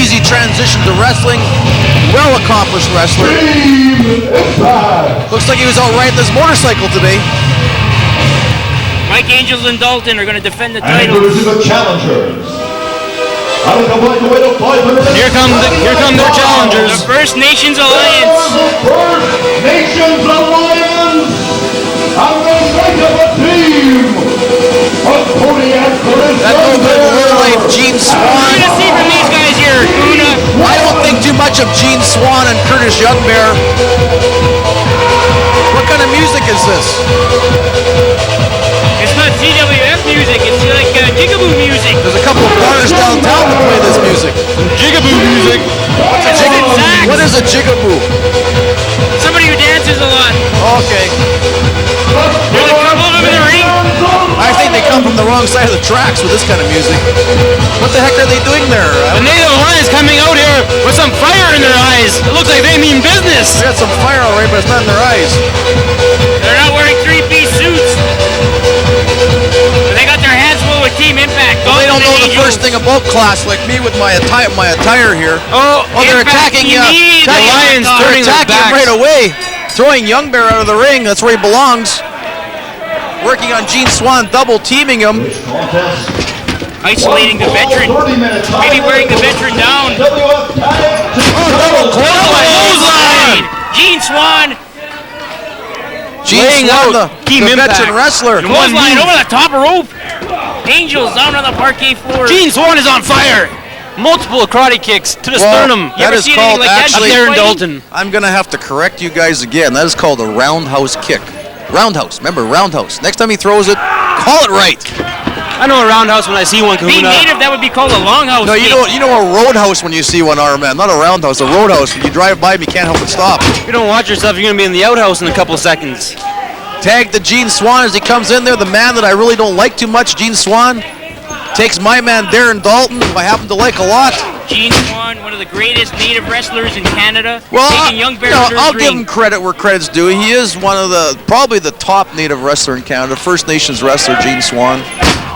easy transition to wrestling. Well-accomplished wrestler. Looks like he was out riding this motorcycle today. Mike Angels and Dalton are going to defend the title. And the challengers. Here come their challengers. The First Nations Alliance. First Nations Alliance. And the right of a team of Kodiak. That little bit of real life Gene Swan. What do you see from these guys here, Una? I don't think too much of Gene Swan and Curtis Youngbear. What kind of music is this? It's not CWF music, it's like jigaboo music. There's a couple of bars downtown that play this music. Jigaboo music. What is a jigaboo? Somebody who dances a lot. Okay. There's a couple of them in the ring. I think they come from the wrong side of the tracks with this kind of music. What the heck are they doing there? The Native Alliance coming out here with some fire in their eyes. It looks like they mean business. They got some fire already, but it's not in their eyes. They're not wearing three-piece suits. But they got their hands full with Team Impact. Well, they don't know the first thing about class like me with my attire here. Oh, they're attacking the Lions turning their backs right away. Throwing Youngbear out of the ring. That's where he belongs. Working on Gene Swan, double teaming him. Isolating the veteran. Maybe wearing the veteran down. Double clothesline. Gene Swan. Gene Swan, the veteran wrestler. Clothesline over the top rope. Angels down on the parquet floor. Gene Swan is on fire. Multiple karate kicks to the sternum. That is called actually. Darren Dalton. I'm gonna have to correct you guys again. That is called a roundhouse kick. Roundhouse. Remember, roundhouse. Next time he throws it, call it right. I know a roundhouse when I see one, Being Kahuna. native, that would be called a longhouse. No, you know a roadhouse when you see one, our man. Not a roundhouse, a roadhouse. When you drive by him, you can't help but stop. If you don't watch yourself, you're going to be in the outhouse in a couple of seconds. Tag to Gene Swan as he comes in there. The man that I really don't like too much, Gene Swan, takes my man Darren Dalton, who I happen to like a lot. Gene Swan, one of the greatest native wrestlers in Canada. Well, taking Youngbear I'll give him credit where credit's due. He is one of probably the top native wrestler in Canada, First Nations wrestler, Gene Swan.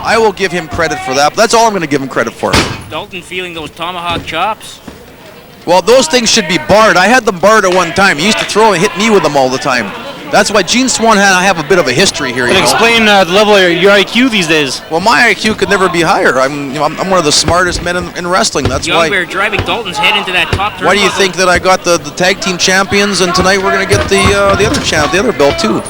I will give him credit for that, but that's all I'm going to give him credit for. Dalton feeling those tomahawk chops. Well, those things should be barred. I had them barred at one time. He used to throw and hit me with them all the time. That's why Gene Swan and I have a bit of a history here. Explain the level of your IQ these days. Well, my IQ could never be higher. I'm one of the smartest men in wrestling. That's why. Youngbear driving Dalton's head into that top turnbuckle. Why do you think that I got the tag team champions, and tonight we're going to get the other belt too?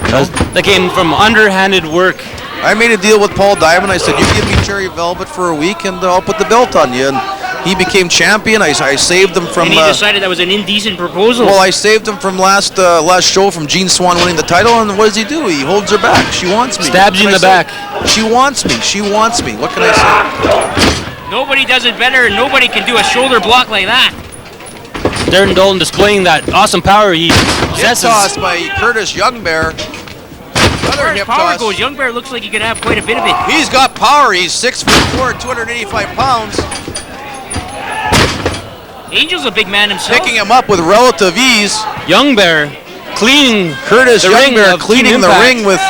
That came from underhanded work. I made a deal with Paul Diamond. I said, you give me Cherry Velvet for a week, and I'll put the belt on you. And he became champion. I saved him from. And he decided that was an indecent proposal. Well, I saved him from last show from Gene Swan winning the title, and what does he do? He holds her back. She wants me. Stabs you in the back. She wants me. She wants me. What can I say? Nobody does it better. Nobody can do a shoulder block like that. Darren Dalton displaying that awesome power he possesses. Hip toss by Curtis Youngbear. Another hip power toss. goes, Youngbear looks like he could have quite a bit of it. He's got power. He's 6'4", 285 pounds. Angel's a big man himself. Picking him up with relative ease. Youngbear cleaning Curtis Youngbear cleaning the ring with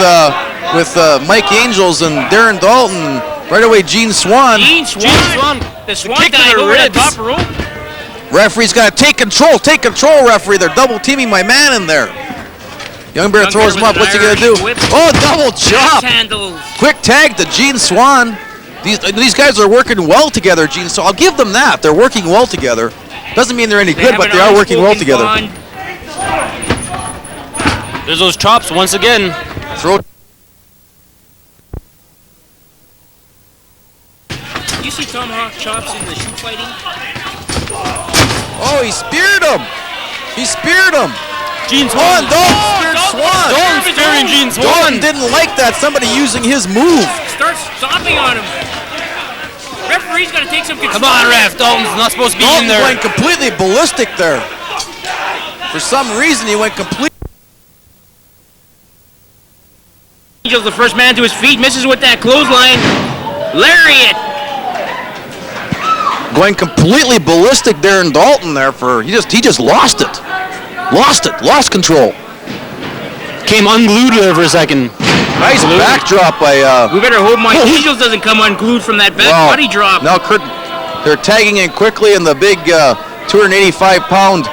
Mike Angels and Darren Dalton. Right away, Gene Swan. Gene Swan. The Swan dive over the top rope. Referee's got to take control. Take control, referee. They're double teaming my man in there. Youngbear throws him up. What's he going to do? Oh, double chop. Quick tag to Gene Swan. These guys are working well together, Gene. So I'll give them that. They're working well together. Doesn't mean they're any good, but they are working well together. There's those chops once again. Throw. You see tomahawk chops in the shoe fighting? Oh, he speared him. He speared him. Gene Swan. Dalton speared Swan. Dalton spearing Gene Swan. Dalton didn't like that. Somebody using his move. Starts stomping on him. Referee's got to take some control. Come on, ref. Dalton's not supposed to be in there. Dalton went completely ballistic there. For some reason, he went completely. Angel's the first man to his feet. Misses with that clothesline. Lariat. Going completely ballistic, Darren Dalton there for he just lost it. Lost control. Came unglued there for a second. Nice backdrop by We better hope Mike Angels doesn't come unglued from that back body drop. Now They're tagging in quickly, and the big 285-pound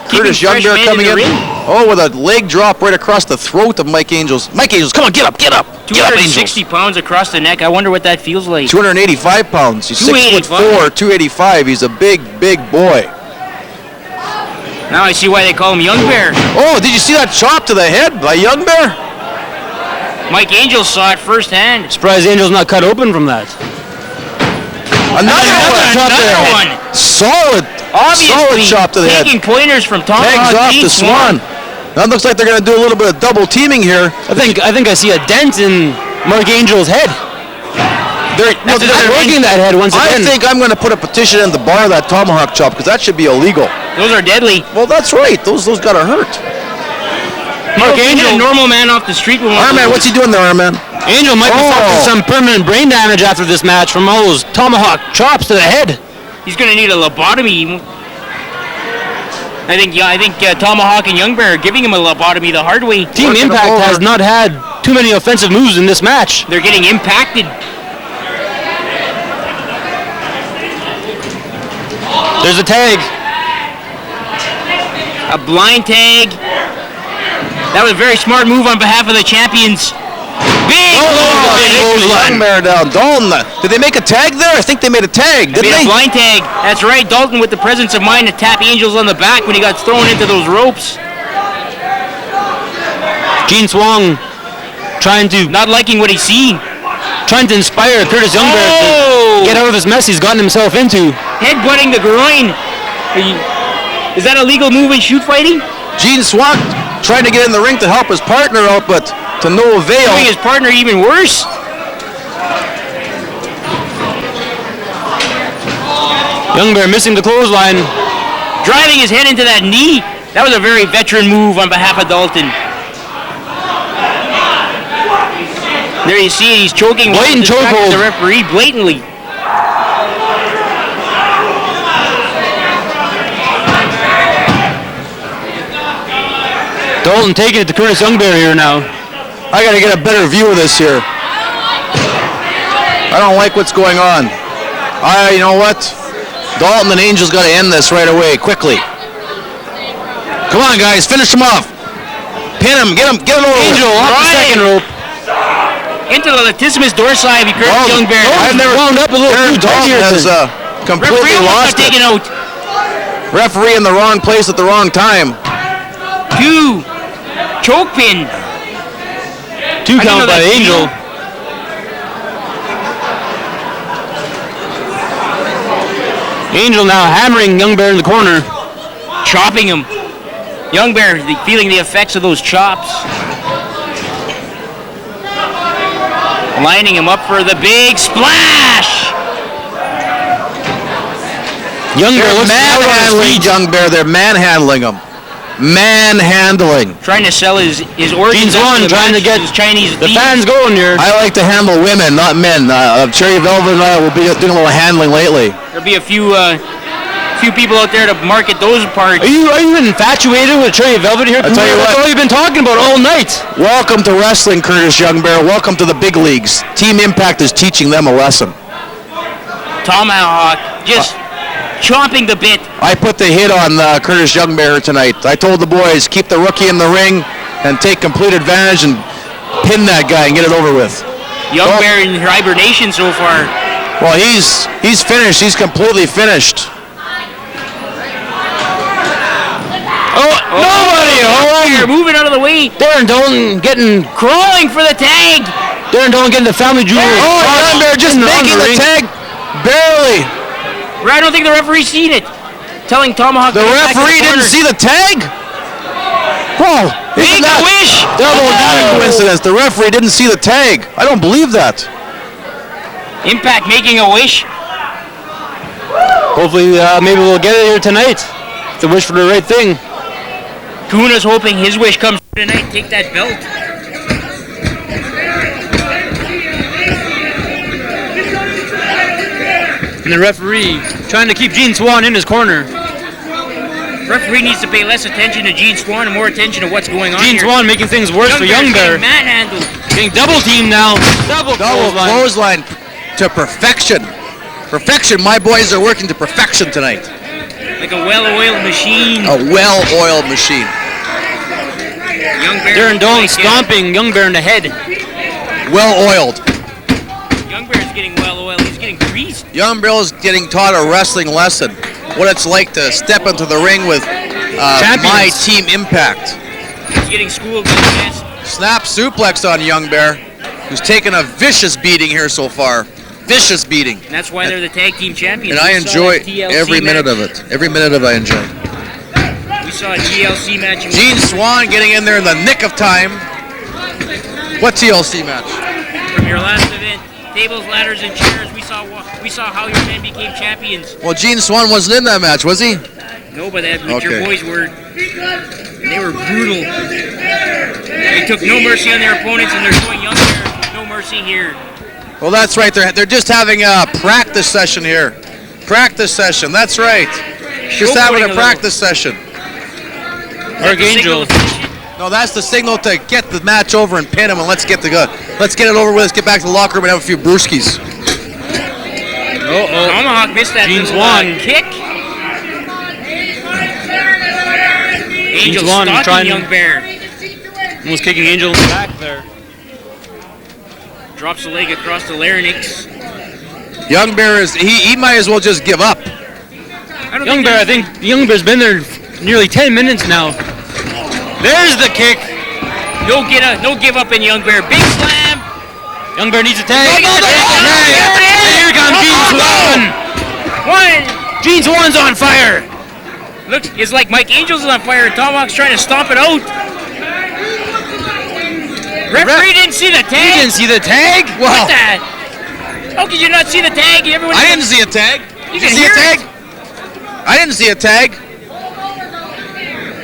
Curtis Youngbear coming in. Oh, with a leg drop right across the throat of Mike Angels. Mike Angels, come on, get up, get up. 260 pounds across the neck. I wonder what that feels like. 285 pounds. He's 6'4", 285. He's a big, big boy. Now I see why they call him Youngbear. Oh, did you see that chop to the head by Youngbear? Mike Angels saw it firsthand. Surprised Angels not cut open from that. Another one. Solid. Solid chop to the head. Taking pointers from Tom. Tags off to Swan. That looks like they're going to do a little bit of double teaming here. I think I see a dent in Mark Angel's head. They're working that head once again. I think I'm going to put a petition in to bar that tomahawk chop because that should be illegal. Those are deadly. Well, that's right. Those got to hurt. Mark Angel, a normal man off the street. Arman, what's he doing there, Arman? Angel might be suffering some permanent brain damage after this match from all those tomahawk chops to the head. He's going to need a lobotomy. I think Tomahawk and Youngbear are giving him a lobotomy the hard way. Team Impact has not had too many offensive moves in this match. They're getting impacted. There's a tag. A blind tag. That was a very smart move on behalf of the champions. Big Youngbear down. Dalton, did they make a tag there? I think they made a tag, didn't they? A blind tag. That's right. Dalton with the presence of mind to tap Angels on the back when he got thrown into those ropes. Gene Swan trying to... Not liking what he's seen. Trying to inspire Curtis Youngbear to get out of this mess he's gotten himself into. Headbutting the groin. Is that a legal move in shoot fighting? Gene Swan trying to get in the ring to help his partner out, but to no avail. Doing his partner even worse. Youngbear missing the clothesline. Driving his head into that knee. That was a very veteran move on behalf of Dalton. There you see he's choking. Blatant chokehold. The referee blatantly. Dalton taking it to Curtis Youngbear here now. I got to get a better view of this here. I don't like what's going on. You know what? Dalton and Angel's got to end this right away, quickly. Come on, guys, finish him off. Pin him, get him over. Angel off the second rope. Into the latissimus dorsi of Curtis Youngbear. I've never wound up a little too tight here. Has completely lost it. Taken out. Referee in the wrong place at the wrong time. 2 choke pin. 2 count by Angel. Angel now hammering Youngbear in the corner. Chopping him. Youngbear feeling the effects of those chops. Lining him up for the big splash. Youngbear looks manhandling Youngbear. They're manhandling him. Manhandling. Trying to sell his organs. Swan trying to get his Chinese the fans going here. I like to handle women, not men. Cherry Velvet and I will be doing a little handling lately. There'll be a few people out there to market those parts. Are you infatuated with Cherry Velvet here? I'll tell you what. That's all you've been talking about all night. Welcome to wrestling, Curtis Youngbear. Welcome to the big leagues. Team Impact is teaching them a lesson. Tomahawk just chomping the bit. I put the hit on Curtis Youngbear tonight. I told the boys, keep the rookie in the ring and take complete advantage and pin that guy and get it over with. Youngbear in hibernation so far. Well, he's finished. He's completely finished. Nobody home. Moving out of the way. Darren Dalton crawling for the tag. Darren Dalton getting the family jewelry. Youngbear just making the tag. Barely. I don't think the referee seen it. Telling Tomahawk. The referee didn't see the tag? Whoa. Make a wish. Double coincidence. The referee didn't see the tag. I don't believe that. Impact making a wish. Hopefully, maybe we'll get it here tonight. To wish for the right thing. Kuna's hoping his wish comes tonight. Take that belt. And the referee trying to keep Gene Swan in his corner. Referee needs to pay less attention to Gene Swan and more attention to what's going on Gene here. Swan making things worse for Youngbear. Manhandled. Getting double teamed now. Double clothesline to perfection Perfection. My boys are working to perfection tonight. Like a well-oiled machine. A well-oiled machine. Youngbear. Darren Dalton stomping Youngbear in the head. Well-oiled. Youngbear's getting well-oiled. He's getting greased. Youngbear is getting taught a wrestling lesson. What it's like to step into the ring with my Team Impact. He's getting schooled in the chest. Snap suplex on Youngbear, who's taken a vicious beating here so far. Vicious beating. And that's why they're the tag team champions. And I enjoy every minute of it. Every minute of it I enjoy. We saw a TLC match. Gene Swan getting in there in the nick of time. What TLC match? From your last event, tables, ladders, and chairs. We saw how your men became champions. Well, Gene Swan wasn't in that match, was he? No, but your boys were. They were brutal. They took no mercy on their opponents, and they're showing Youngbear no mercy here. Well, that's right. They're just having a practice session here. Practice session. That's right. Just having a practice session. Archangel. No, that's the signal to get the match over and pin him, and let's get it over with. Let's get back to the locker room and have a few brewskis. Tomahawk missed that Gene little Swan. kick. Angel Swan stalking Youngbear. Almost kicking Angel in the back there. Drops the leg across the larynx. Youngbear he might as well just give up. Youngbear, I think Youngbear's been there nearly 10 minutes now. There's the kick. No give up in Youngbear. Big slam. Youngbear needs a tag. Here comes Gene Swan. One. Gene Swan's on fire. Look, it's like Mike Angel's on fire and Tomahawk's trying to stomp it out. Referee didn't see the tag. He didn't see the tag? What that? How could you not see the tag? I didn't see a tag. You Did you can see hear a tag? I didn't see a tag.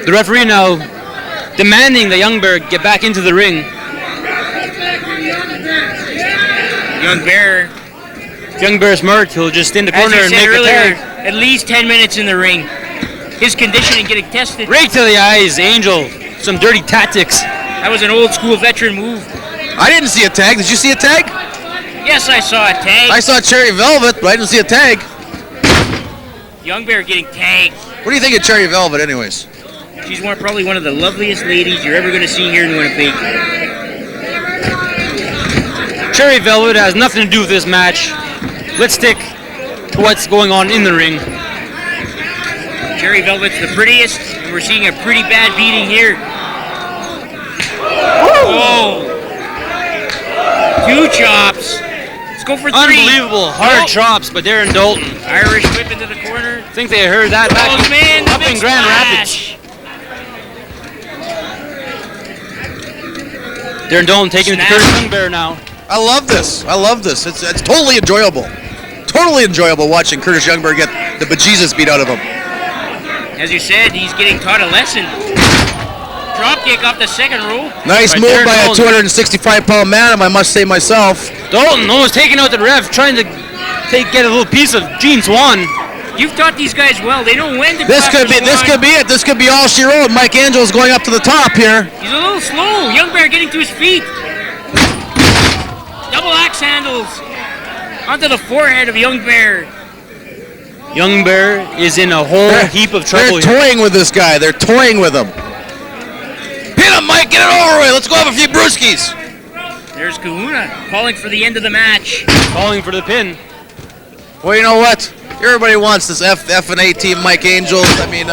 The referee now demanding that Youngbear get back into the ring. Youngbear's smart. He'll just stay in the corner and make a tag. At least 10 minutes in the ring. His conditioning getting tested. Right to the eyes, Angel. Some dirty tactics. That was an old school veteran move. I didn't see a tag. Did you see a tag? Yes, I saw a tag. I saw Cherry Velvet, but I didn't see a tag. Youngbear getting tagged. What do you think of Cherry Velvet, anyways? She's probably one of the loveliest ladies you're ever going to see here in Winnipeg. Cherry Velvet has nothing to do with this match. Let's stick to what's going on in the ring. Cherry Velvet's the prettiest, and we're seeing a pretty bad beating here. Oh! 2 chops. Let's go for 3. Unbelievable hard chops by Darren Dalton. Irish whip into the corner. I think they heard that back up in Grand Rapids. Darren Dalton taking it to Curtis Youngbear now. I love this. It's totally enjoyable. Totally enjoyable watching Curtis Youngbear get the bejesus beat out of him. As you said, he's getting taught a lesson. Drop kick off the second row. Nice move by a 265-pound man, if I must say myself. Dalton almost taking out the ref, trying to get a little piece of Gene Swan. You've taught these guys well. They know when to. This could be it. This could be all she wrote. Mike Angel's going up to the top here. He's a little slow. Youngbear getting to his feet. Double axe handles onto the forehead of Youngbear. Youngbear is in a whole heap of trouble. They're toying with this guy. They're toying with him. Pin him, Mike. Get it over with. Let's go have a few brewskis. There's Kahuna calling for the end of the match. Calling for the pin. Well, you know what? Everybody wants this F&A team, Mike Angels. I mean,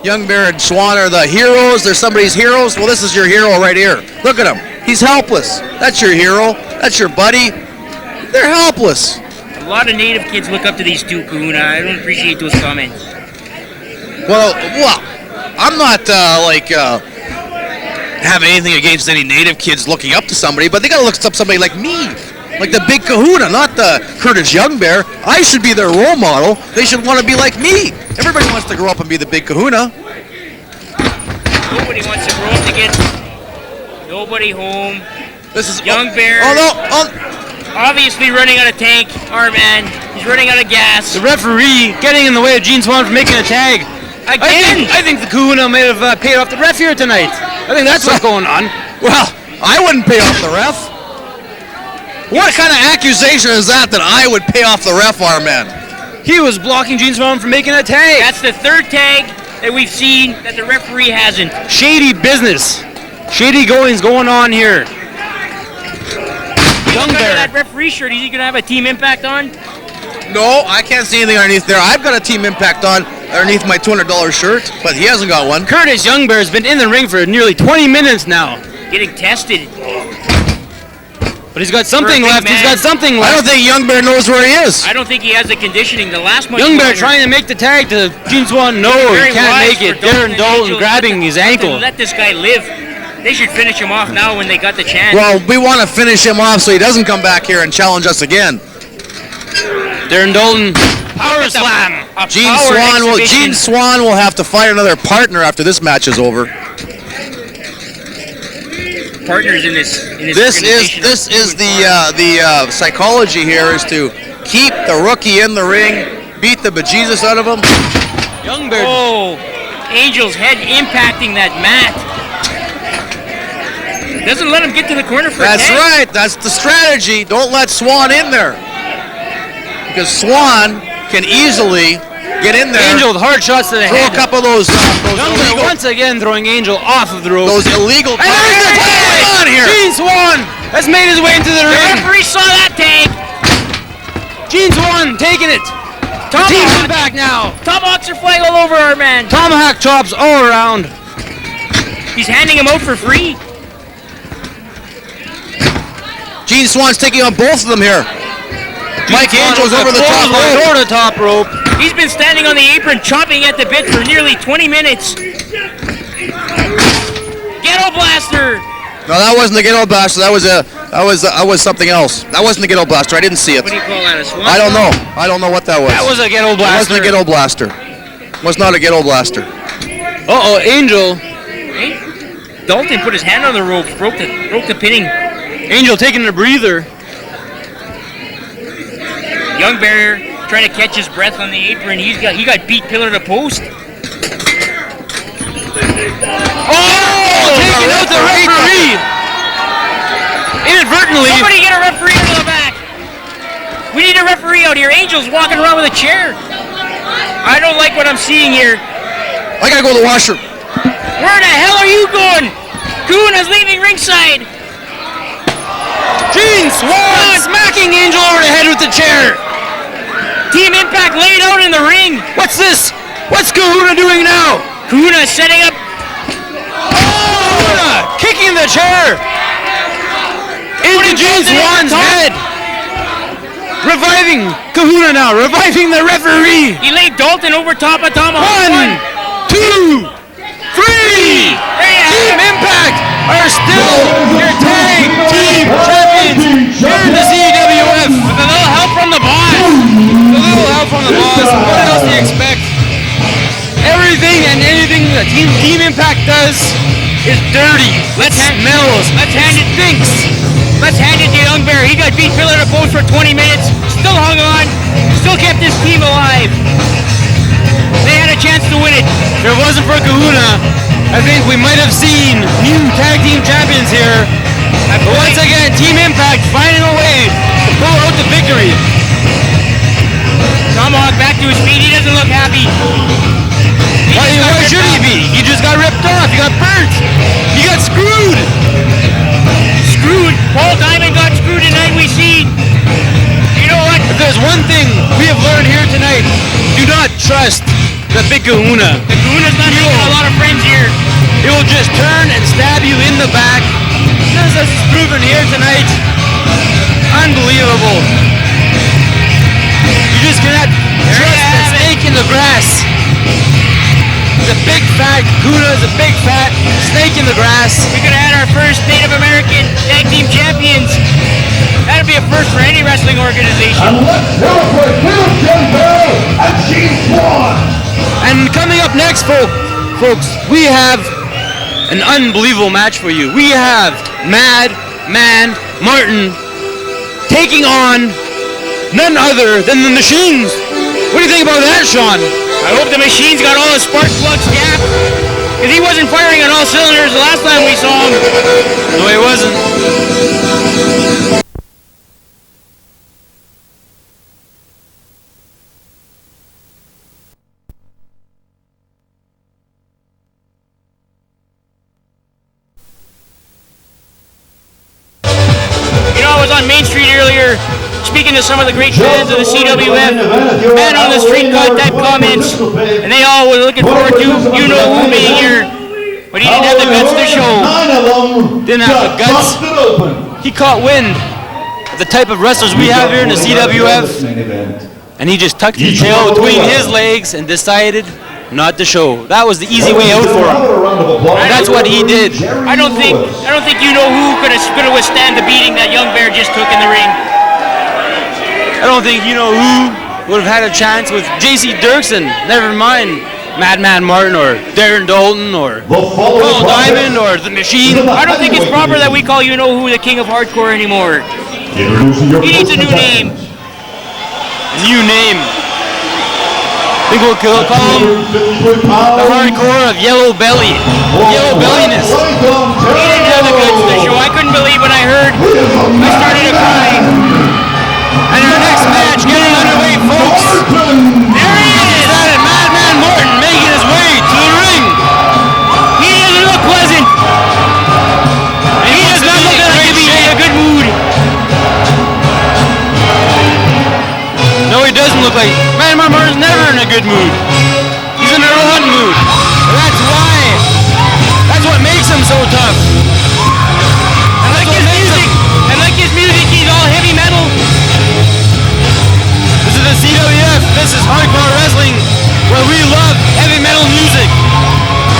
Youngbear and Swan are the heroes. They're somebody's heroes. Well, this is your hero right here. Look at him. He's helpless. That's your hero. That's your buddy. They're helpless. A lot of native kids look up to these two, Kahuna. I don't appreciate those comments. Well, I'm not have anything against any native kids looking up to somebody, but they gotta look up to somebody like me, like the big Kahuna, not the Curtis Youngbear. I should be their role model. They should want to be like me. Everybody wants to grow up and be the big Kahuna. Nobody wants to grow up to get nobody home. This is Youngbear. Obviously running out of tank, our man. He's running out of gas. The referee getting in the way of Gene Swan from making a tag. Again! I think the Kahuna may have paid off the ref here tonight. I think that's what's going on. Well, I wouldn't pay off the ref. What kind of accusation is that I would pay off the ref, our man? He was blocking Gene Swan from making a tag. That's the third tag that we've seen that the referee hasn't. Shady business. Shady goings going on here. Youngbear. That referee shirt, is he going to have a Team Impact on? No, I can't see anything underneath there. I've got a Team Impact on underneath my $200 shirt, but he hasn't got one. Curtis Youngbear has been in the ring for nearly 20 minutes now. Getting tested. But he's got something left. He's got something left. I don't think Youngbear knows where he is. I don't think he has the conditioning to last much Youngbear longer. trying to make the tag to Gene Swan. No, he can't make it. Darren Dalton grabbing his ankle. Let this guy live. They should finish him off now when they got the chance. Well, we want to finish him off so he doesn't come back here and challenge us again. Darren Dalton, power slam. Gene Swan will have to find another partner after this match is over. Partners in this This is the psychology here is to keep the rookie in the ring, beat the bejesus out of him. Youngbear. Oh, Angel's head impacting that mat. Doesn't let him get to the corner for That's a tag. right. That's the strategy. Don't let Swan in there, because Swan can easily get in there. Angel with hard shots to the throw head. a couple of those Youngbear illegal, once again throwing Angel off of the rope. those illegal. And there's the tag! on here. Gene Swan has made his way into the The ring. referee saw that tag. Gene Swan taking it. Team's back now. Tomahawks are flying all over our man. Tomahawk chops all around. He's handing him out for free. Gene Swan's taking on both of them here. Mike Angel's over the top rope. Over the top rope. He's been standing on the apron, chopping at the bit for nearly 20 minutes. Ghetto Blaster. No, that wasn't the Ghetto Blaster. That was something else. That wasn't the Ghetto Blaster. I didn't see it. What do you call that? A Swan? I don't know. I don't know what that was. That was a Ghetto It Blaster. wasn't a Ghetto Blaster. Was not a Ghetto Blaster. Uh-oh, Angel. Hey, Dalton put his hand on the rope, broke the pinning. Angel taking a breather. Youngbear trying to catch his breath on the apron. He got beat pillar to post. Taking out the referee. Inadvertently. Somebody get a referee out of the back. We need a referee out here. Angel's walking around with a chair. I don't like what I'm seeing here. I gotta go to the washroom. Where the hell are you going? Kuna's leaving ringside. Gene Swan smacking Angel over the head with the chair. Team Impact laid out in the ring. What's this? What's Kahuna doing now? Kuna setting up. Kahuna kicking the chair into Gene Swan's head. Reviving Kahuna now. Reviving the referee. He laid Dalton over top of Tomahawk. 1, 2, 3. Team Impact are still your tag team champions here in the CWF. With a little help from the boss. A little help from the boss. What else do you expect? Everything and anything that Team Impact does is dirty. Smells. Let's hand it. Stinks. Let's hand it to Youngbear. He got beat pillar to post for 20 minutes. Still hung on. Still kept his team alive. They had a chance to win it. If it wasn't for Kahuna, I think we might have seen new tag team champions here. But once again, Team Impact finding a way to pull out the victory. Tomahawk back to his feet. He doesn't look happy. Why should he be? He just got ripped off. He got burnt. He got screwed. Screwed. Paul Diamond got screwed tonight. We see. You know what? If there's one thing we have learned here tonight, do not trust the big Kahuna. The Kahuna's not making a lot of friends here. It will just turn and stab you in the back. As is proven here tonight. Unbelievable. You just cannot trust the snake in the grass. The big fat Kahuna is a big fat snake in the grass. We could have had our first Native American tag team champions. That'd be a first for any wrestling organization. And let's hear it for Youngbear and Gene Swan. And coming up next, folks, we have an unbelievable match for you. We have Mad Man Martin taking on none other than the Machines. What do you think about that, Sean? I hope the Machine's got all the spark plugs gapped. Because he wasn't firing on all cylinders the last time we saw him. No, he wasn't. on Main Street earlier, speaking to some of the great fans of the CWF, man on the street got type comments, and they all were looking forward to you know who being here, but he didn't have the guts to show. Didn't have the guts. He caught wind of the type of wrestlers we have here in the CWF, and he just tucked his tail between his legs and decided not to show. That was the easy way out for him. And that's what he did. I don't think you know who could have withstand the beating that Youngbear just took in the ring. I don't think you know who would have had a chance with J.C. Dirksen. Never mind Madman Martin or Darren Dalton or Paul Diamond or The Machine. I don't think it's proper that we call you know who the king of hardcore anymore. He needs a new name. A new name. I think we'll call him the hardcore of yellow belly. Yellow belliness. He didn't have the guts to show. I couldn't believe when I heard. I started to cry. And our next match getting underway, folks. There he is. That is Madman Martin making his way to the ring. He doesn't look pleasant. And he does not look like to be in a good mood. No, he doesn't look like. Madman Martin's never in a good mood. He's in a rotten mood. That's why. That's what makes him so tough. I like his music. I like his music. He's all heavy metal. This is the CWF. This is hardcore wrestling, where we love heavy metal music.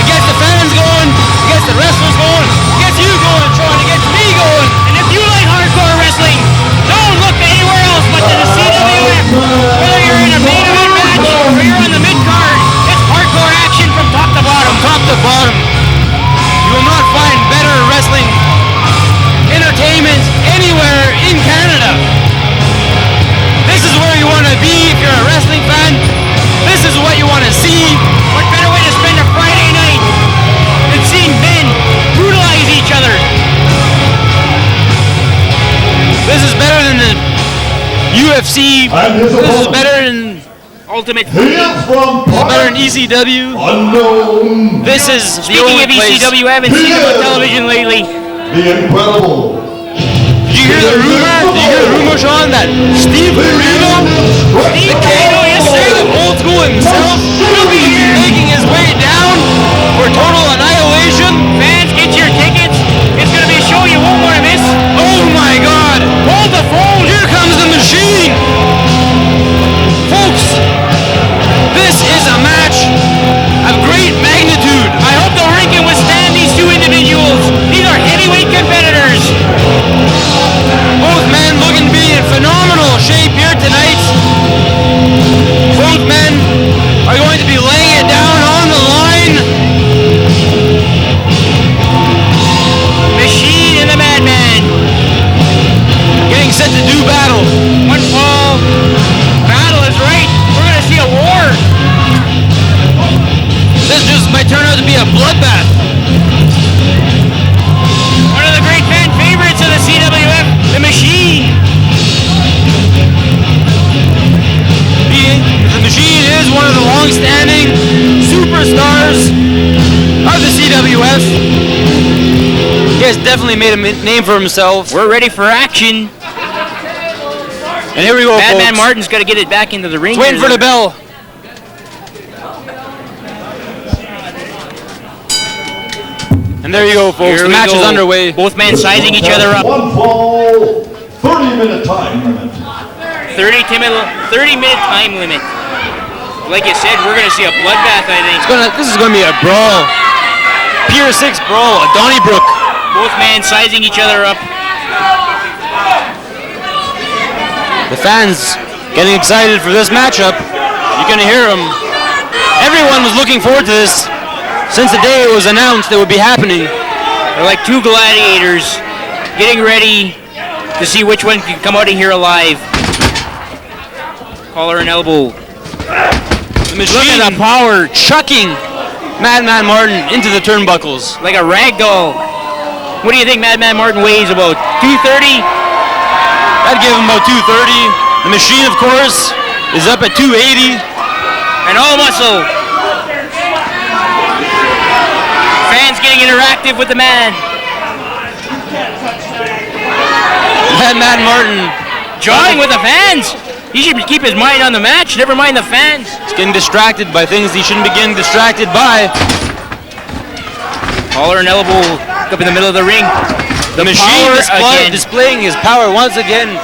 It gets the fans going. It gets the wrestlers going. It gets you going, Sean. It gets me going. And if you like hardcore wrestling, don't look anywhere else but to the CWF. Whether you're in a main event match or you're on the mid card, it's hardcore action from top to bottom. Top to bottom. You will not find better wrestling entertainment anywhere in Canada. This is where you want to be if you're a wrestling fan. This is what you want to see. What better way to spend a Friday night than seeing men brutalize each other? This is better than the UFC. This is better than Ultimate. He is from better than ECW. Unknown. This is the Speaking only of place. ECW, I haven't seen him on television lately. The incredible. Did you hear the rumor? Did you hear the rumor, Sean, that Steve Corino, the king, yes, sir. of old school himself, will be making his way down for total annihilation? Fans, get your tickets. It's going to be a show you won't want to miss. Oh my God! Hold the phone! Here comes the machine! Folks, this is a match of great magnitude. I hope the ring can withstand these two individuals. These are heavyweight competitors. Both men looking to be in phenomenal shape here tonight. Both men are going to be laying it down on the line. Machine and the Madman. Getting set to do battle. One fall. Battle is right. We're going to see a war. This just might turn out to be a bloodbath. One of the great fan favorites of the CWF, the Machine. The Machine is one of the long-standing superstars of the CWF. He has definitely made a name for himself. We're ready for action. And here we go, Madman folks. Martin's got to get it back into the ring. Waiting for the bell. And there you go, folks. Here The we match go. is underway. Both men sizing each other up. One fall, 30-minute time limit. 30-minute time limit. Like you said, we're going to see a bloodbath, I think. This is going to be a brawl. Pier 6 brawl at Donnybrook. Both men sizing each other up. The fans getting excited for this matchup. You're going to hear them. Everyone was looking forward to this since the day it was announced it would be happening. They're like two gladiators getting ready to see which one can come out of here alive. Collar and elbow. The Machine of power chucking Madman Martin into the turnbuckles. Like a rag doll. What do you think Madman Martin weighs? About 230? I'd give him about 230. The Machine, of course, is up at 280. And all muscle. Fans getting interactive with the man. Madman Martin. Jawing with the fans. He should keep his mind on the match, never mind the fans. He's getting distracted by things he shouldn't be getting distracted by. Collar and elbow up in the middle of the ring. The Machine displaying his power once again,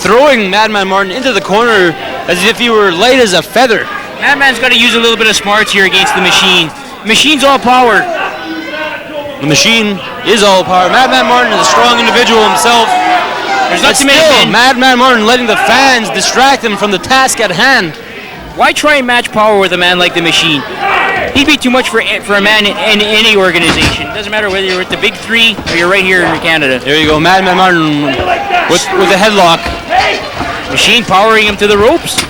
throwing Madman Martin into the corner as if he were light as a feather. Madman's got to use a little bit of smarts here against the Machine. Machine's all power. The Machine is all power. Madman Martin is a strong individual himself. There's not too many men. Madman Martin letting the fans distract him from the task at hand. Why try and match power with a man like the Machine? He'd be too much for a man in any organization. Doesn't matter whether you're at the Big Three or you're right here in Canada. There you go, Madman Martin with a headlock. Machine powering him to the ropes.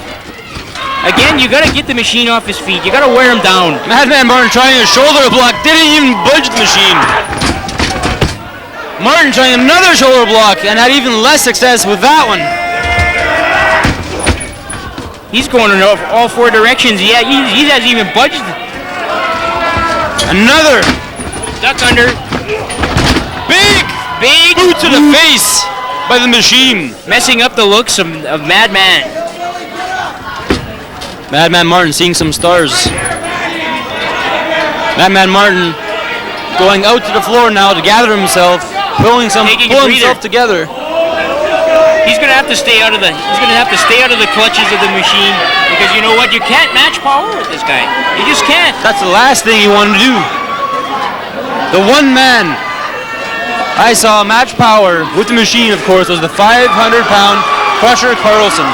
Again, you got to get the Machine off his feet. You got to wear him down. Madman Martin trying a shoulder block, didn't even budge the Machine. Martin trying another shoulder block and had even less success with that one. He's going in all four directions. Yeah, he hasn't even budged. Another duck under. Big boot to the face by the Machine. Messing up the looks of Madman. Madman Martin seeing some stars. Madman Martin going out to the floor now to gather himself, pulling himself together. He's gonna have to stay out of the clutches of the Machine, because you know what? You can't match power with this guy. You just can't. That's the last thing he wanted to do. The one man I saw match power with the Machine, of course, was the 500-pound Crusher Carlson.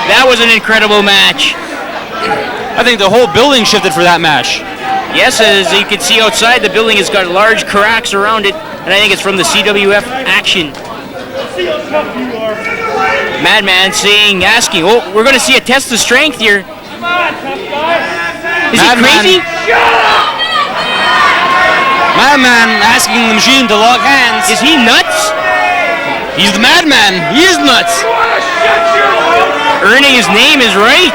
That was an incredible match. I think the whole building shifted for that match. Yes, as you can see outside, the building has got large cracks around it, and I think it's from the CWF action. Madman asking, oh, we're going to see a test of strength here. Is he crazy? Madman asking the Machine to lock hands. Is he nuts? He's the Madman. He is nuts. Earning his name is right.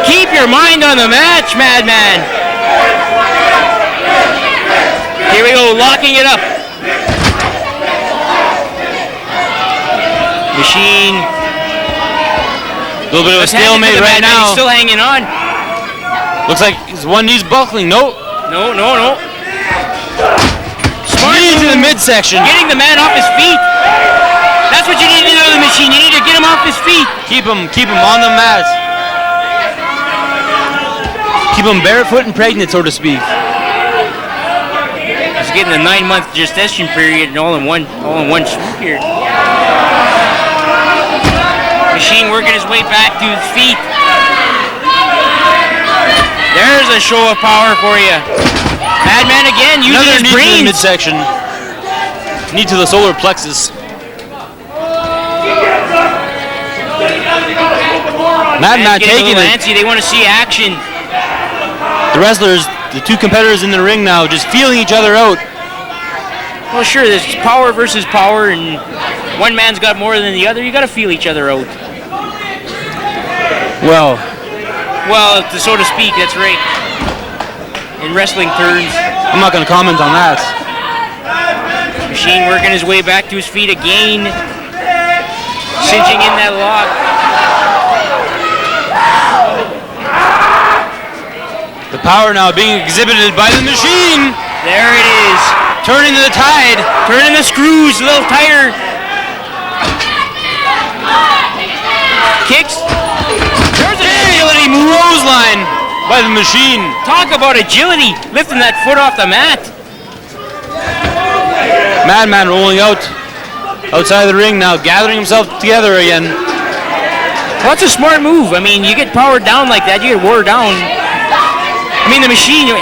Keep your mind on the match, Madman. Here we go, locking it up. Machine. A little bit of a stalemate right now. He's still hanging on. Looks like his one knee's buckling. No. Smart knee to the midsection. Getting the man off his feet. That's what you need to do to the Machine. You need to get him off his feet. Keep him on the mat. Keep him barefoot and pregnant, so to speak. He's getting a 9-month gestation period and all in one swoop here. Machine working his way back to his feet. There's a show of power for you. Madman again using his brains. Knee to the midsection. Knee to the solar plexus. Madman taking it. They want to see action. The wrestlers, the two competitors in the ring now, just feeling each other out. Well, sure, there's power versus power, and one man's got more than the other. You got to feel each other out. Well, so to speak, that's right. In wrestling terms. I'm not going to comment on that. Machine working his way back to his feet again. Cinching in that lock. The power now being exhibited by the Machine. There it is. Turning the tide. Turning the screws a little tighter. Kicks. There's an agility move. Clothesline by the Machine. Talk about agility. Lifting that foot off the mat. Madman rolling outside the ring now, gathering himself together again. Well, that's a smart move. I mean, you get powered down like that, you get wore down. I mean, the Machine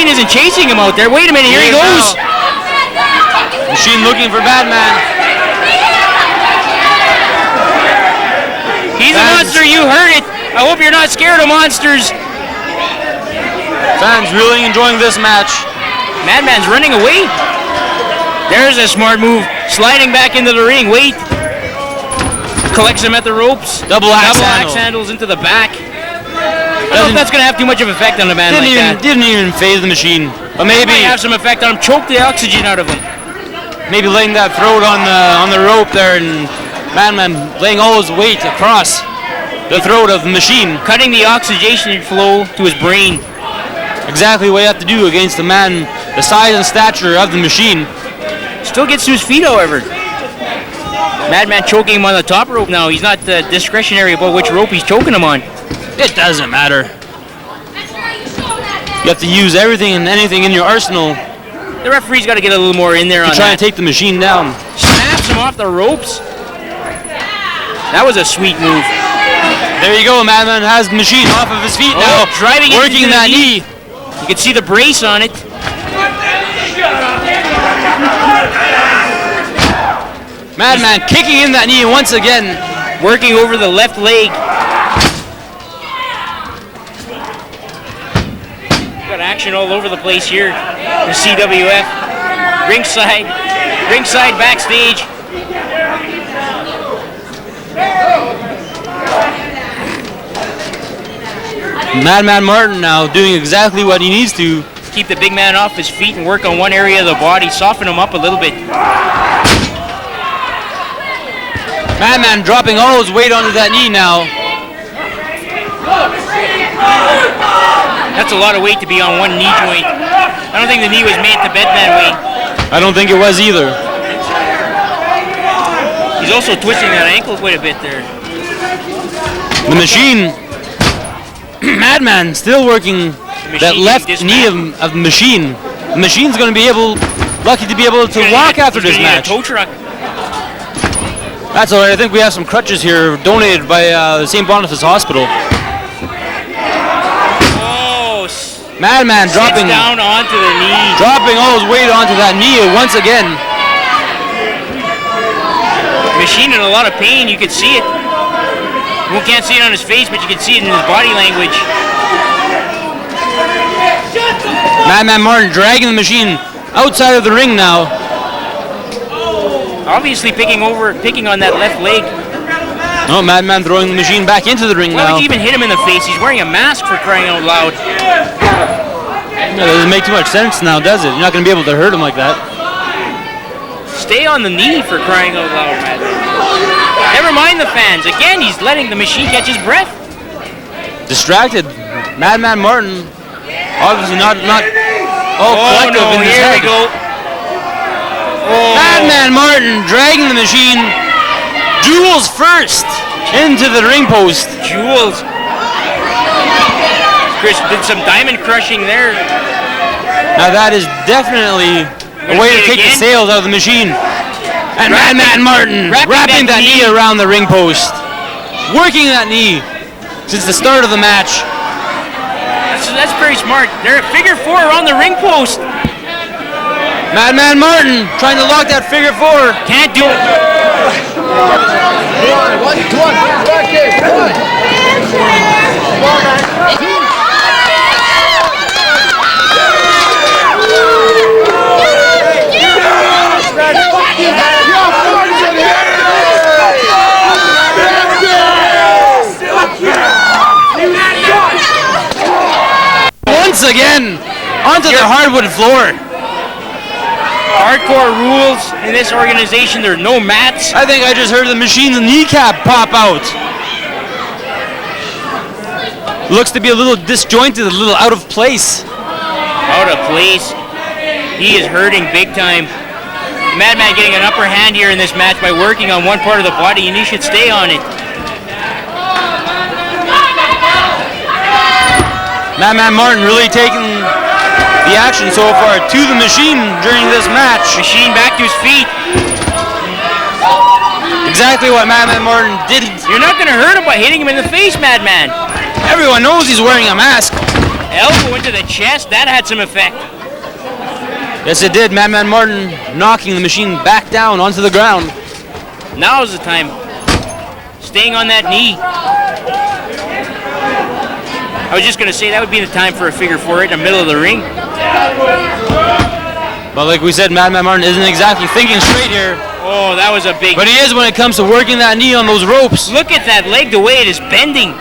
isn't chasing him out there. Wait a minute, here he goes. Machine looking for Madman. He's a monster, you heard it. I hope you're not scared of monsters. Fans really enjoying this match. Madman's running away. There's a smart move. Sliding back into the ring. Wait. Collects him at the ropes. Double axe handles into the back. I don't know if that's going to have too much of an effect on a man like that. Didn't even phase the Machine. But maybe have some effect on him. Choke the oxygen out of him. maybe laying that throat on the rope there, and Madman laying all his weight across the throat of the machine. Cutting the oxygenation flow to his brain. Exactly what you have to do against the man, the size and stature of the machine. Still gets to his feet, however. Madman choking him on the top rope now. He's not discretionary about which rope he's choking him on. It doesn't matter. You have to use everything and anything in your arsenal The referee's got to get a little more in there on to try that. and take the machine down. Snaps him off the ropes. That was a sweet move. There you go, Madman has the machine off of his feet now. Driving working into the that knee. You can see the brace on it. Madman kicking in that knee once again. Working over the left leg. Got action all over the place here. The CWF. Ringside backstage. Madman Martin now doing exactly what he needs to. Keep the big man off his feet and work on one area of the body. Soften him up a little bit. Madman dropping all his weight onto that knee now. That's a lot of weight to be on one knee joint. I don't think the knee was made to bend that way. I don't think it was either. He's also twisting that ankle quite a bit there. The machine, Madman still working that left knee of the machine. The machine's going to be lucky to be able to walk after this match. Tow truck. That's all right. I think we have some crutches here donated by the St. Boniface Hospital. Oh, Madman dropping down onto the knee. Dropping all his weight onto that knee once again. Machine in a lot of pain. You can see it. You can't see it on his face, but you can see it in his body language. Madman Martin dragging the machine outside of the ring now. Obviously picking on that left leg. Oh, Madman throwing the machine back into the ring Why now. would you even hit him in the face? He's wearing a mask, for crying out loud. That doesn't make too much sense now, does it? You're not going to be able to hurt him like that. Stay on the knee, for crying out loud, Madman. Never mind the fans. Again, he's letting the machine catch his breath. Distracted. Madman Martin, obviously not all collective in his here head. we go. Oh. Madman Martin dragging the machine. Jules first into the ring post. Jules. Chris did some diamond crushing there. Now that is definitely a way to take the sails out of the machine. And Madman Martin wrapping that knee around the ring post. Working that knee since the start of the match. That's very smart. They're at figure four around the ring post. Madman Martin trying to lock that figure four. Can't do it. Once again, onto the hardwood floor. Hardcore rules in this organization. There are no mats. I think I just heard the machine's kneecap pop out. Looks to be a little disjointed, a little out of place. Out of place. He is hurting big time. Madman getting an upper hand here in this match by working on one part of the body, and he should stay on it. Madman Martin really taking the action so far to the machine during this match. Machine back to his feet. Exactly what Madman Martin did. You're not going to hurt him by hitting him in the face, Madman. Everyone knows he's wearing a mask. Elbow into the chest, that had some effect. Yes, it did. Madman Martin knocking the machine back down onto the ground. Now's the time. Staying on that knee. I was just going to say that would be the time for a figure four right in the middle of the ring. But like we said, Madman Martin isn't exactly thinking straight here. Oh, that was a big... But he is when it comes to working that knee on those ropes. Look at that leg, the way it is bending.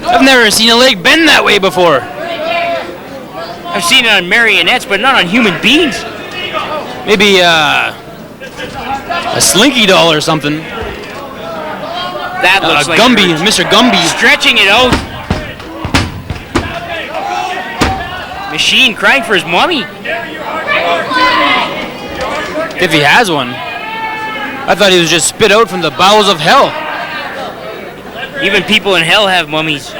I've never seen a leg bend that way before. I've seen it on marionettes, but not on human beings. Maybe a slinky doll or something. That looks like Gumby, hurt. Mr. Gumby. Stretching it out. Machine crying for his mommy. If he has one. I thought he was just spit out from the bowels of hell. Even people in hell have mummies.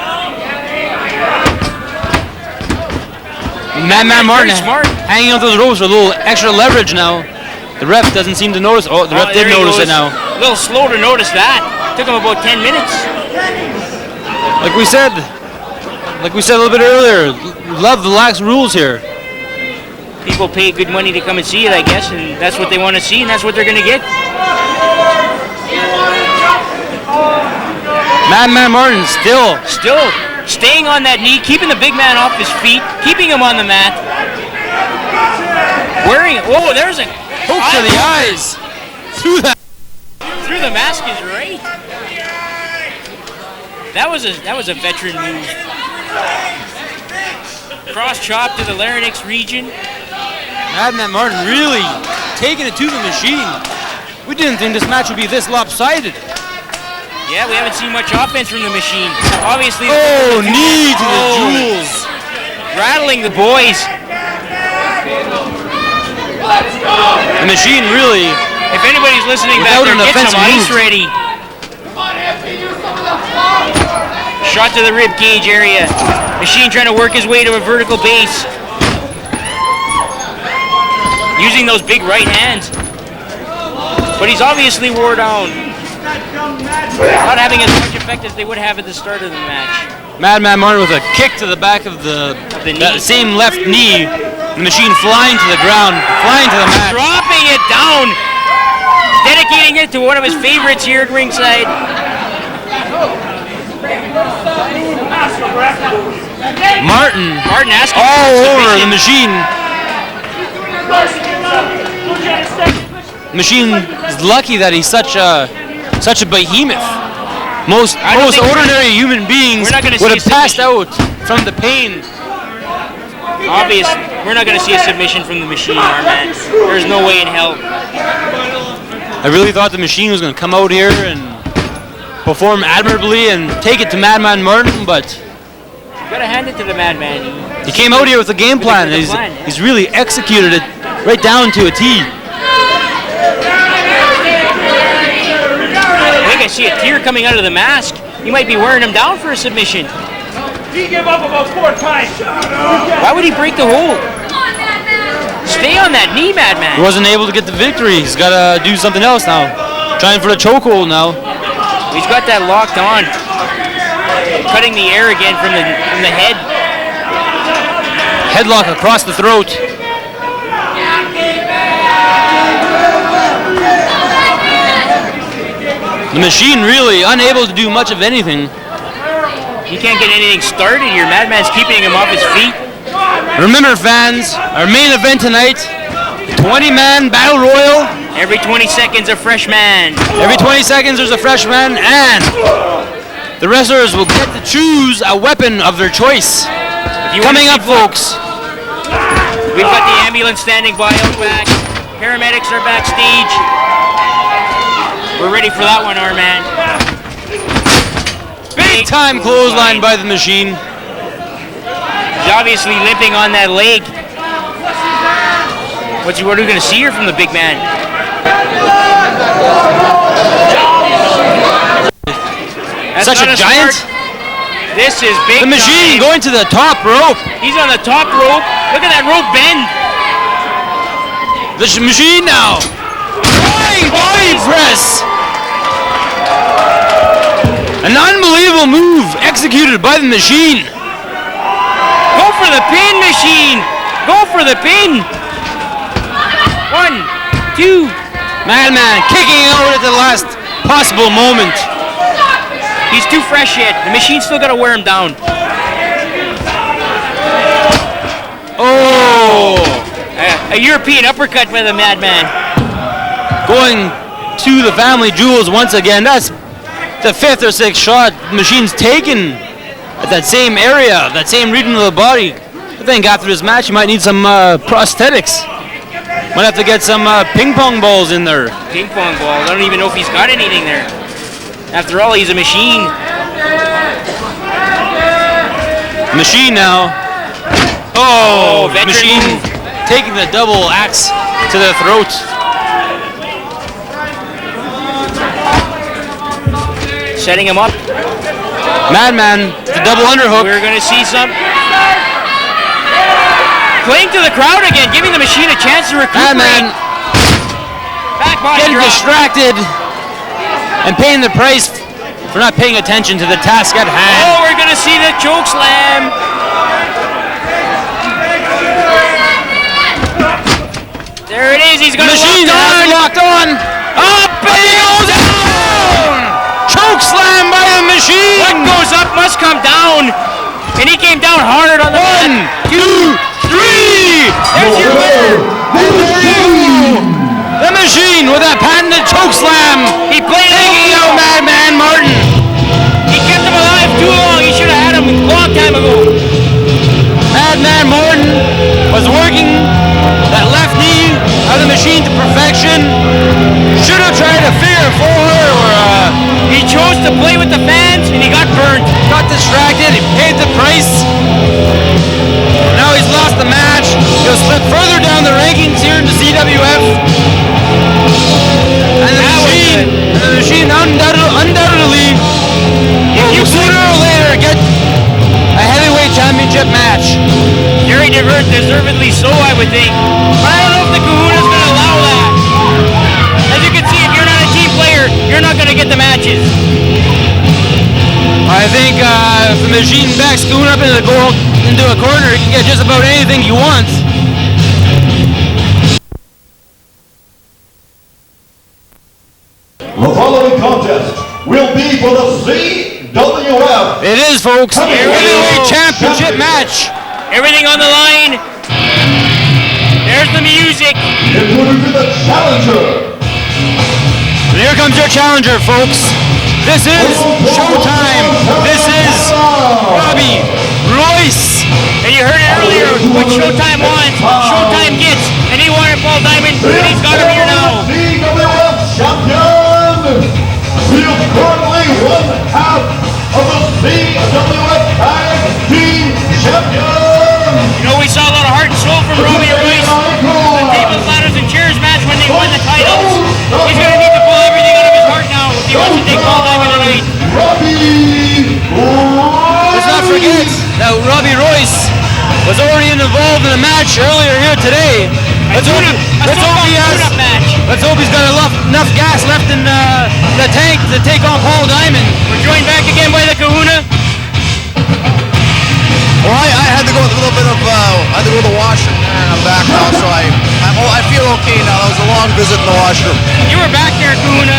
Madman Martin Very smart. hanging on those ropes for a little extra leverage now. The ref doesn't seem to notice. Oh, the ref did there he notice goes. it now. A little slow to notice that. Took him about 10 minutes. Like we said a little bit earlier, love the lax rules here. People pay good money to come and see it, I guess, and that's what they want to see, and that's what they're going to get. Madman Martin still Staying on that knee, keeping the big man off his feet, keeping him on the mat. Whoa, there's a hook to the eyes. Through the mask is right. That was a veteran move. Cross chop to the larynx region. Madman Martin really taking it to the machine. We didn't think this match would be this lopsided. Yeah, we haven't seen much offense from the machine. Obviously. Oh, knee to the jewels. Rattling the boys. The machine really. If anybody's listening back there, get some ice ready. Shot to the rib cage area. Machine trying to work his way to a vertical base. Using those big right hands. But he's obviously wore down. Not having as much effect as they would have at the start of the match. Madman Martin with a kick to the back of the that same left knee. The machine flying to the ground, flying to the mat. Dropping it down. Dedicating it to one of his favorites here at ringside. Martin asking all for over submission. the machine. The machine is lucky that he's such a behemoth. Most ordinary human beings would have passed out from the pain. Obviously, we're not going to see a submission from the machine, our man. There's no way in hell. I really thought the machine was going to come out here and perform admirably and take it to Madman Martin, but You got to hand it to the madman. he came out here with a game plan, and he's really executed it right down to a T. I think I see a tear coming out of the mask. He might be wearing him down for a submission. He gave up about 4 times. Why would he break the hold? Stay on that knee, madman. He wasn't able to get the victory. He's got to do something else now. Trying for the chokehold now. He's got that locked on. Cutting the air again from the head. Headlock across the throat. The machine really unable to do much of anything. He can't get anything started here. Madman's keeping him off his feet. Remember, fans, our main event tonight, 20-man battle royal. Every 20 seconds, a fresh man. Every 20 seconds, there's a fresh man, and the wrestlers will get to choose a weapon of their choice. Coming up, folks. We've got the ambulance standing by out back. Paramedics are backstage. We're ready for that one, our man. Big time clothesline by the machine. He's obviously limping on that leg. What are we going to see here from the big man? That's Such a giant. This is big. The machine time. going to the top rope. He's on the top rope. Look at that rope bend. The machine now. Flying body press. An unbelievable move executed by the machine. Go for the pin, machine. Go for the pin. 1, 2. Madman kicking out at the last possible moment. He's too fresh yet. The machine's still got to wear him down. Oh! A European uppercut by the madman. Going to the family jewels once again. That's the 5th or 6th shot the machine's taken at that same area, that same region of the body. I think after this match, you might need some prosthetics. Might have to get some ping pong balls in there. Ping pong balls. I don't even know if he's got anything there. After all, he's a machine. Machine now. Oh, veteran machine move. taking the double axe to the throat. Setting him up. Madman, the double underhook. We're going to see some. Playing to the crowd again, giving the machine a chance to recuperate. Madman Back body getting drop. distracted and paying the price for not paying attention to the task at hand. Oh, we're going to see the choke slam. There it is. He's going to Machine locked on. Up and he goes down. Choke slam by the machine. What goes up must come down. And he came down hard on the 1, 2, 3. There's your winner. The machine with that patented choke slam. He played it Taking out Madman Martin. He kept him alive too long. He should have had him a long time ago. Madman Martin was working that left knee of the machine to perfection. Should have tried to figure it for her, or He chose to play with the fans and he got burned. got distracted. He paid the price. Now he's lost the match. He'll slip further down the rankings here in the CWF. And the machine undoubtedly will sooner or later get a heavyweight championship match. Very deservedly so, I would think. But I don't know if the Kahuna's going to allow that. As you can see, if you're not a team player, you're not going to get the matches. I think if the machine backs Kahuna up into a corner, he can get just about anything he wants. The following contest will be for the CWF. It is, folks. The heavyweight championship match. Everything on the line. There's the music. Introducing the challenger. And here comes your challenger, folks. This is Showtime. This is Robbie, Royce. And you heard it earlier, what Showtime wants, Showtime gets. And he wanted Paul Diamond, and he's got him here now. CWF champion. He is currently one half of the CWF Tag Team Champion. You know, we saw a lot of heart and soul from Robbie and Royce. The tables, ladders, and chairs match when they won the titles. He's going to need to pull everything out of his heart now if he wants to take Paul Diamond tonight. Let's not forget that Robbie Royce was already involved in a match earlier here today. Let's hope he's got enough gas left in the tank to take on Paul Diamond. We're joined back again by the Kahuna. Well, I had to go with a little bit of, I had to go to the washroom there, and I'm back now, so I feel okay now. That was a long visit in the washroom. You were back there, Kahuna.